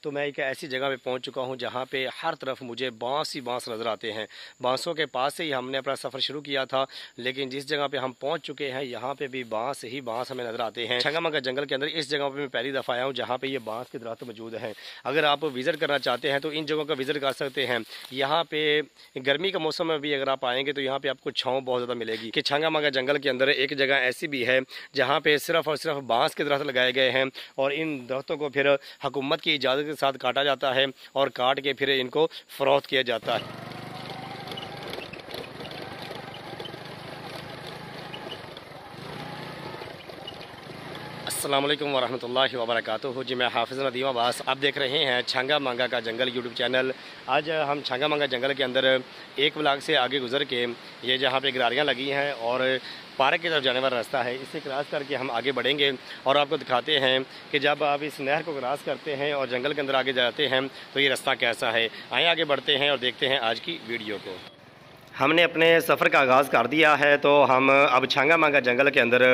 तो मैं एक ऐसी जगह पे पहुंच चुका हूं जहां पे हर तरफ मुझे बांस ही बांस नज़र आते हैं। बांसों के पास से ही हमने अपना सफ़र शुरू किया था, लेकिन जिस जगह पे हम पहुंच चुके हैं यहाँ पे भी बांस ही बांस हमें नज़र आते हैं। छंगामंगा जंगल के अंदर इस जगह पर मैं पहली दफ़ा आया हूँ जहाँ पे ये बांस के दरख्त मौजूद हैं। अगर आप विज़िट करना चाहते हैं तो इन जगहों का विज़िट कर सकते हैं। यहाँ पे गर्मी का मौसम में भी अगर आप आएंगे तो यहाँ पे आपको छाँव बहुत ज़्यादा मिलेगी। कि छंगामंगा जंगल के अंदर एक जगह ऐसी भी है जहाँ पे सिर्फ और सिर्फ बांस के दरख्त लगाए गए हैं और इन दरख्तों को फिर हुकूमत की इजाज़त के साथ काटा जाता है और काट के फिर इनको फ़रोख्त किया जाता है। अस्सलाम वालेकुम वरहमतुल्लाहि वबरकातुहू। जी मैं हाफिज़ नदीम अब्बास, आप देख रहे हैं छंगामंगा का जंगल यूट्यूब चैनल। आज हम छंगामंगा जंगल के अंदर एक ब्लॉक से आगे गुजर के ये जहाँ पे गरारियाँ लगी हैं और पार्क की तरफ जाने वाला रास्ता है, इसे क्रॉस करके हम आगे बढ़ेंगे और आपको दिखाते हैं कि जब आप इस नहर को क्रॉस करते हैं और जंगल के अंदर आगे जाते हैं तो ये रास्ता कैसा है। आइए आगे बढ़ते हैं और देखते हैं आज की वीडियो को। हमने अपने सफ़र का आगाज़ कर दिया है तो हम अब छंगामंगा जंगल के अंदर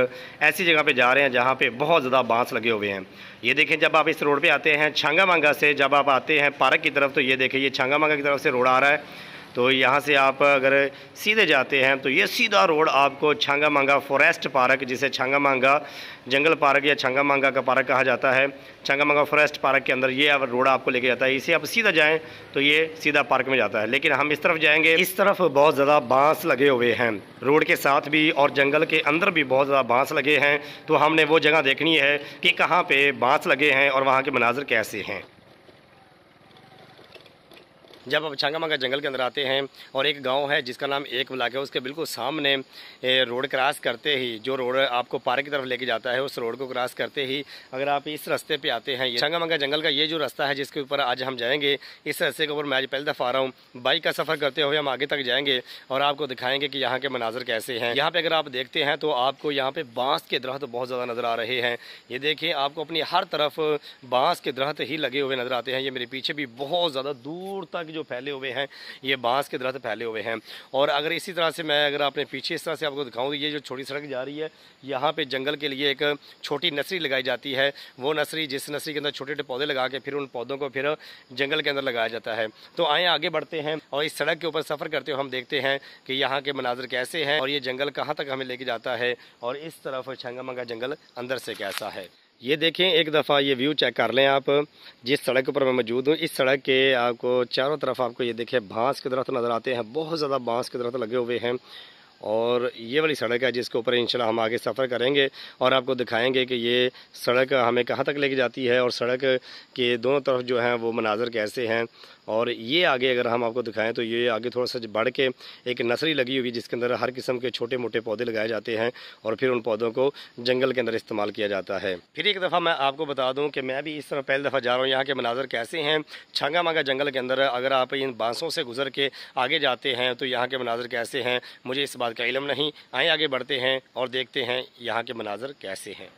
ऐसी जगह पे जा रहे हैं जहाँ पे बहुत ज़्यादा बांस लगे हुए हैं। ये देखें, जब आप इस रोड पे आते हैं छंगामंगा से, जब आप आते हैं पार्क की तरफ तो ये देखें ये छंगामंगा की तरफ से रोड आ रहा है। तो यहाँ से आप अगर सीधे जाते हैं तो ये सीधा रोड आपको छंगामंगा फॉरेस्ट पार्क, जिसे छंगामंगा जंगल पार्क या छंगामंगा का पार्क कहा जाता है, छंगामंगा फॉरेस्ट पार्क के अंदर ये रोड आपको लेके जाता है। इसे आप सीधा जाएं तो ये सीधा पार्क में जाता है, लेकिन हम इस तरफ जाएंगे, इस तरफ बहुत ज़्यादा बांस लगे हुए हैं रोड के साथ भी और जंगल के अंदर भी बहुत ज़्यादा बांस लगे हैं। तो हमने वो जगह देखनी है कि कहाँ पर बांस लगे हैं और वहाँ के मनाज़र कैसे हैं। जब आप छंगामंगा जंगल के अंदर आते हैं और एक गांव है जिसका नाम एक ब्लॉक है, उसके बिल्कुल सामने रोड क्रॉस करते ही जो रोड आपको पार्क की तरफ लेके जाता है, उस रोड को क्रॉस करते ही अगर आप इस रास्ते पे आते हैं, ये छंगामंगा जंगल का ये जो रास्ता है जिसके ऊपर आज हम जाएंगे, इस रास्ते के ऊपर मैं आज पहली दफ़ा आ रहा हूँ। बाइक का सफ़र करते हुए हम आगे तक जाएंगे और आपको दिखाएंगे कि यहाँ के मनाजर कैसे हैं। यहाँ पर अगर आप देखते हैं तो आपको यहाँ पर बाँस के दरख्त बहुत ज़्यादा नज़र आ रहे हैं। ये देखिए, आपको अपनी हर तरफ बाँस के दरख्त ही लगे हुए नज़र आते हैं। ये मेरे पीछे भी बहुत ज़्यादा दूर तक जो फैले हुए हैं ये बांस के दरख्त फैले हुए हैं। और अगर इसी तरह से मैं अगर अपने पीछे इस तरह से आपको दिखाऊं तो ये जो छोटी सड़क जा रही है, यहाँ पे जंगल के लिए एक छोटी नर्सरी लगाई जाती है। वो नर्सरी, जिस नर्सरी के अंदर छोटे छोटे पौधे लगा के फिर उन पौधों को फिर जंगल के अंदर लगाया जाता है। तो आए आगे बढ़ते हैं और इस सड़क के ऊपर सफ़र करते हुए हम देखते हैं कि यहाँ के मनाजर कैसे हैं और ये जंगल कहाँ तक हमें लेके जाता है और इस तरफ छंगामंगा जंगल अंदर से कैसा है। ये देखें, एक दफ़ा ये व्यू चेक कर लें आप, जिस सड़क पर मैं मौजूद हूँ इस सड़क के आपको चारों तरफ आपको ये देखें बांस के दरख्त नज़र आते हैं। बहुत ज़्यादा बांस के दरख्त लगे हुए हैं और ये वाली सड़क है जिसके ऊपर इंशाल्लाह हम आगे सफ़र करेंगे और आपको दिखाएंगे कि ये सड़क हमें कहाँ तक लेके जाती है और सड़क के दोनों तरफ जो हैं वो मनाजर कैसे हैं। और ये आगे अगर हम आपको दिखाएं तो ये आगे थोड़ा सा बढ़ के एक नर्सरी लगी हुई जिसके अंदर हर किस्म के छोटे मोटे पौधे लगाए जाते हैं और फिर उन पौधों को जंगल के अंदर इस्तेमाल किया जाता है। फिर एक दफ़ा मैं आपको बता दूं कि मैं भी इस तरह पहली दफ़ा जा रहा हूं। यहाँ के मनाजर कैसे हैं छंगामंगा जंगल के अंदर, अगर आप इन बांसों से गुजर के आगे जाते हैं तो यहाँ के मनाजर कैसे हैं मुझे इस बात का इल्म नहीं। आए आगे बढ़ते हैं और देखते हैं यहाँ के मनाजर कैसे हैं।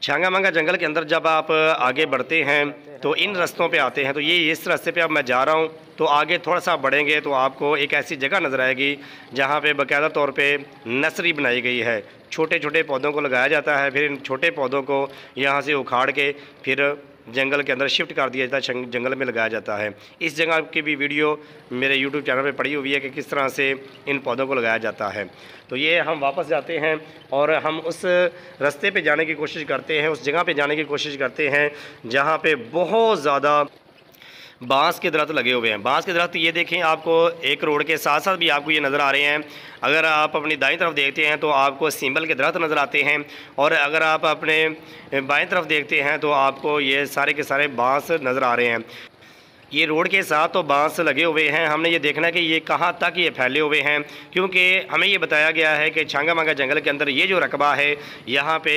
छंगामंगा जंगल के अंदर जब आप आगे बढ़ते हैं तो इन रास्तों पे आते हैं, तो ये इस रास्ते पे अब मैं जा रहा हूँ तो आगे थोड़ा सा बढ़ेंगे तो आपको एक ऐसी जगह नज़र आएगी जहाँ पे बाकायदा तौर पे नर्सरी बनाई गई है। छोटे छोटे पौधों को लगाया जाता है, फिर इन छोटे पौधों को यहाँ से उखाड़ के फिर जंगल के अंदर शिफ्ट कर दिया जाता है, जंगल में लगाया जाता है। इस जगह की भी वीडियो मेरे YouTube चैनल पे पड़ी हुई है कि किस तरह से इन पौधों को लगाया जाता है। तो ये हम वापस जाते हैं और हम उस रास्ते पे जाने की कोशिश करते हैं, उस जगह पे जाने की कोशिश करते हैं जहाँ पे बहुत ज़्यादा बांस के दरख्त लगे हुए हैं। बांस के दरख्त ये देखें, आपको एक रोड के साथ साथ भी आपको ये नज़र आ रहे हैं। अगर आप अपनी दाईं तरफ देखते हैं तो आपको सींबल के दरख्त नज़र आते हैं और अगर आप अपने बाएं तरफ देखते हैं तो आपको ये सारे के सारे बांस नज़र आ रहे हैं। ये रोड के साथ तो बांस लगे हुए हैं। हमने ये देखना है कि ये कहाँ तक ये फैले हुए हैं, क्योंकि हमें ये बताया गया है कि छंगामंगा जंगल के अंदर ये जो रकबा है यहाँ पे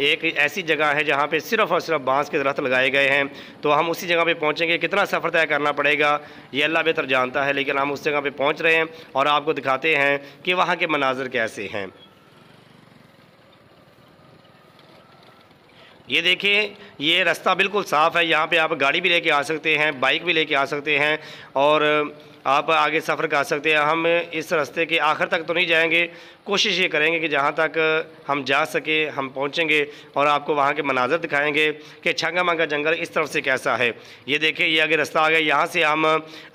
एक ऐसी जगह है जहाँ पे सिर्फ़ और सिर्फ बांस के दरख्त लगाए गए हैं। तो हम उसी जगह पे पहुँचेंगे, कितना सफ़र तय करना पड़ेगा ये अल्लाह बेहतर जानता है, लेकिन हम उस जगह पे पहुँच रहे हैं और आपको दिखाते हैं कि वहाँ के मनाजर कैसे हैं। ये देखिए, ये रास्ता बिल्कुल साफ़ है, यहाँ पे आप गाड़ी भी लेके आ सकते हैं, बाइक भी लेके आ सकते हैं और आप आगे सफ़र कर सकते हैं। हम इस रास्ते के आखिर तक तो नहीं जाएंगे, कोशिश ये करेंगे कि जहाँ तक हम जा सके हम पहुँचेंगे और आपको वहाँ के मनाज़र दिखाएंगे कि छंगा मंगा जंगल इस तरफ से कैसा है। ये देखिए, ये आगे रास्ता आ गया, यहाँ से हम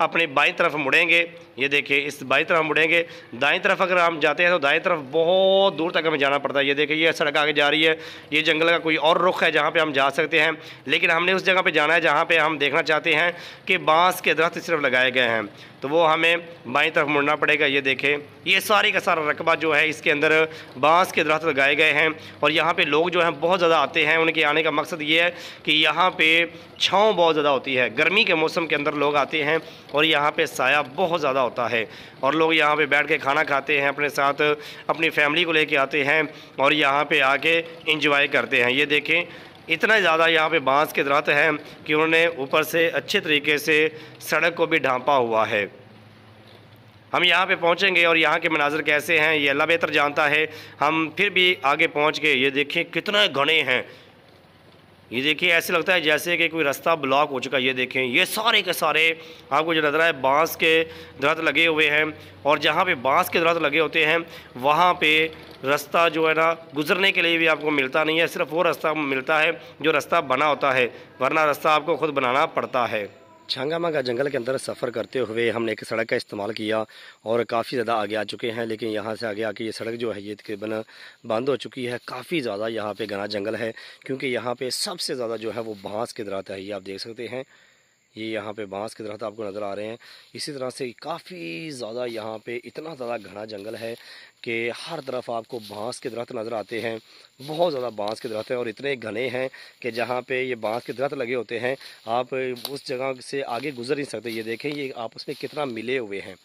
अपनी बाईं तरफ मुड़ेंगे। ये देखिए, इस बाईं तरफ मुड़ेंगे। दाईं तरफ अगर हम जाते हैं तो दाईं तरफ बहुत दूर तक हमें जाना पड़ता है। ये देखिए, ये सड़क आगे जा रही है, ये जंगल का कोई और रुख है जहाँ पे हम जा सकते हैं, लेकिन हमने उस जगह पे जाना है जहाँ पे हम देखना चाहते हैं कि बांस के दरख्त सिर्फ लगाए गए हैं, तो वो हमें बाईं तरफ मुड़ना पड़ेगा। ये देखें, ये सारी का सारा रकबा जो है इसके अंदर बांस के दरख्त लगाए गए हैं और यहाँ पे लोग जो हैं बहुत ज़्यादा आते हैं। उनके आने का मकसद ये है कि यहाँ पे छाँव बहुत ज़्यादा होती है। गर्मी के मौसम के अंदर लोग आते हैं और यहाँ पे साया बहुत ज़्यादा होता है और लोग यहाँ पे बैठ के खाना खाते हैं, अपने साथ अपनी फैमिली को लेके आते हैं और यहाँ पे आके इंजॉय करते हैं। ये देखें, इतना ज़्यादा यहाँ पे बांस के दरख्त हैं कि उन्होंने ऊपर से अच्छे तरीके से सड़क को भी ढांपा हुआ है। हम यहाँ पे पहुँचेंगे और यहाँ के मनाज़र कैसे हैं ये अल्लाह बेहतर जानता है। हम फिर भी आगे पहुँच के ये देखें कितने घने हैं। ये देखिए, ऐसे लगता है जैसे कि कोई रास्ता ब्लॉक हो चुका है। ये देखें, ये सारे के सारे आपको जो नज़र आए बांस के दरख्त लगे हुए हैं और जहाँ पे बांस के दरख्त लगे होते हैं वहाँ पे रास्ता जो है ना गुज़रने के लिए भी आपको मिलता नहीं है। सिर्फ वो रास्ता मिलता है जो रास्ता बना होता है, वरना रास्ता आपको खुद बनाना पड़ता है। छंगा मंगा जंगल के अंदर सफ़र करते हुए हमने एक सड़क का इस्तेमाल किया और काफ़ी ज़्यादा आगे आ चुके हैं, लेकिन यहाँ से आगे आके ये सड़क जो है ये तकरीबन बंद हो चुकी है। काफ़ी ज़्यादा यहाँ पे घना जंगल है क्योंकि यहाँ पे सबसे ज़्यादा जो है वो बांस के दरख्त है। ये आप देख सकते हैं, ये यहाँ पे बांस के दरख्त आपको नज़र आ रहे हैं। इसी तरह से काफ़ी ज़्यादा यहाँ पे इतना ज़्यादा घना जंगल है कि हर तरफ आपको बांस के दरख्त नज़र आते हैं। बहुत ज़्यादा बांस के दरख्त हैं और इतने घने हैं कि जहाँ पे ये बांस के दरख्त लगे होते हैं आप उस जगह से आगे गुजर नहीं सकते। ये देखें, ये आपस में कितना मिले हुए हैं,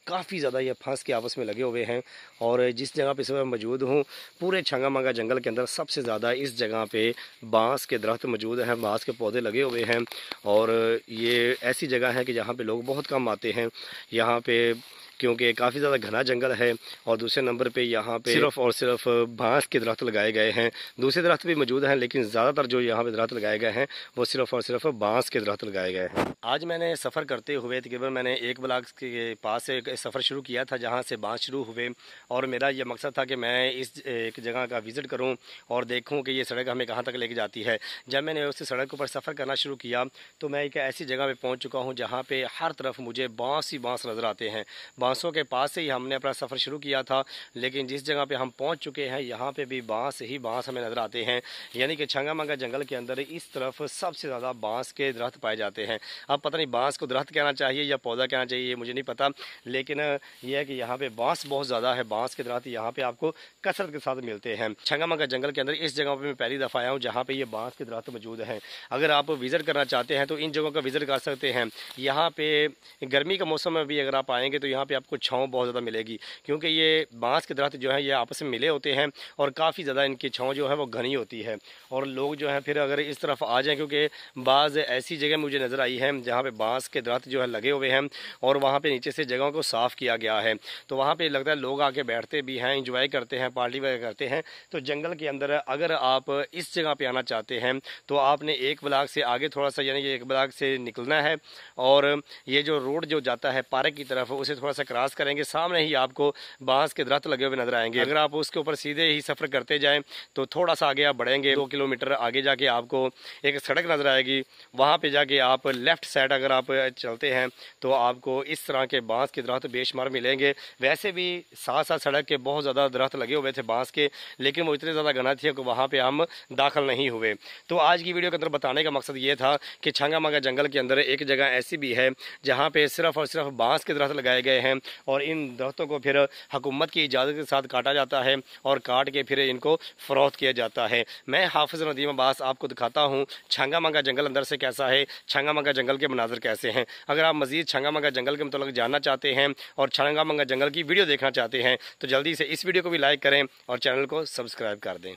काफ़ी ज़्यादा ये फंस के आपस में लगे हुए हैं। और जिस जगह पे इस समय मौजूद हूँ पूरे छंगा मंगा जंगल के अंदर सबसे ज़्यादा इस जगह पे बांस के दरख्त मौजूद हैं, बांस के पौधे लगे हुए हैं और ये ऐसी जगह है कि जहाँ पे लोग बहुत कम आते हैं यहाँ पे, क्योंकि काफ़ी ज़्यादा घना जंगल है। और दूसरे नंबर पे यहाँ पे सिर्फ और सिर्फ बांस के दरख्त लगाए गए हैं। दूसरे दरख्त भी मौजूद हैं लेकिन ज़्यादातर जो यहाँ पे दरख्त लगाए गए हैं वो सिर्फ और सिर्फ बांस के दरख्त लगाए गए हैं। आज मैंने सफ़र करते हुए तकरीबन मैंने एक ब्लॉक के पास से सफ़र शुरू किया था जहाँ से बांस शुरू हुए और मेरा ये मकसद था कि मैं इस एक जगह का विज़िट करूँ और देखूँ कि ये सड़क हमें कहाँ तक लेके जाती है। जब मैंने उस सड़क पर सफ़र करना शुरू किया तो मैं एक ऐसी जगह पर पहुँच चुका हूँ जहाँ पर हर तरफ मुझे बांस ही बांस नज़र आते हैं। बांसों के पास से ही हमने अपना सफ़र शुरू किया था, लेकिन जिस जगह पे हम पहुंच चुके हैं यहाँ पे भी बांस ही बांस हमें नज़र आते हैं। यानी कि छंगा मंगा जंगल के अंदर इस तरफ सबसे ज़्यादा बांस के दरख्त पाए जाते हैं। अब पता नहीं बांस को दरख्त कहना चाहिए या पौधा कहना चाहिए ये मुझे नहीं पता, लेकिन यह है कि यहाँ पे बांस बहुत ज़्यादा है। बांस के दरख्त यहाँ पे आपको कसरत के साथ मिलते हैं। छंगा मंगा जंगल के अंदर इस जगह पर मैं पहली दफ़ा आया हूँ जहाँ पर ये बांस के दरख्त मौजूद हैं। अगर आप विज़िट करना चाहते हैं तो इन जगहों का विज़िट कर सकते हैं। यहाँ पे गर्मी का मौसम में भी अगर आप आएँगे तो यहाँ पर आपको छाँव बहुत ज़्यादा मिलेगी क्योंकि ये बांस के दरख्त जो है ये आपस में मिले होते हैं और काफ़ी ज़्यादा इनकी छाँव जो है वो घनी होती है। और लोग जो है फिर अगर इस तरफ आ जाएं, क्योंकि बाज़ ऐसी जगह मुझे नज़र आई है जहाँ पे बांस के दरख्त जो है लगे हुए हैं और वहाँ पे नीचे से जगहों को साफ़ किया गया है, तो वहाँ पे लगता है लोग आके बैठते भी हैं, इंजॉय करते हैं, पार्टी वगैरह करते हैं। तो जंगल के अंदर अगर आप इस जगह पर आना चाहते हैं तो आपने एक ब्लॉक से आगे थोड़ा सा यानी कि एक ब्लॉक से निकलना है और ये जो रोड जो जाता है पार्क की तरफ उसे थोड़ा सा क्रॉस करेंगे, सामने ही आपको बांस के दरख्त लगे हुए नजर आएंगे। अगर आप उसके ऊपर सीधे ही सफ़र करते जाएं तो थोड़ा सा आगे आप बढ़ेंगे 2 किलोमीटर आगे जाके आपको एक सड़क नज़र आएगी। वहाँ पे जाके आप लेफ़्ट साइड अगर आप चलते हैं तो आपको इस तरह के बांस के दरख्त बेशुमार मिलेंगे। वैसे भी साथ साथ सड़क के बहुत ज़्यादा दरख्त लगे हुए थे बांस के, लेकिन वो इतने ज़्यादा घना थे कि वहाँ पर हम दाखिल नहीं हुए। तो आज की वीडियो के अंदर बताने का मकसद ये था कि छंगा मंगा जंगल के अंदर एक जगह ऐसी भी है जहाँ पे सिर्फ और सिर्फ बांस के दरख्त लगाए गए हैं और इन दरख्तों को फिर हुकूमत की इजाज़त के साथ काटा जाता है और काट के फिर इनको फ़रोख्त किया जाता है। मैं हाफिज़ नदीम अब्बास आपको दिखाता हूँ छंगा मंगा जंगल अंदर से कैसा है, छंगा मंगा जंगल के मनाज़र कैसे हैं। अगर आप मज़ीद छंगा मंगा जंगल के मतलब जानना चाहते हैं और छंगा मंगा जंगल की वीडियो देखना चाहते हैं तो जल्दी से इस वीडियो को भी लाइक करें और चैनल को सब्सक्राइब कर दें।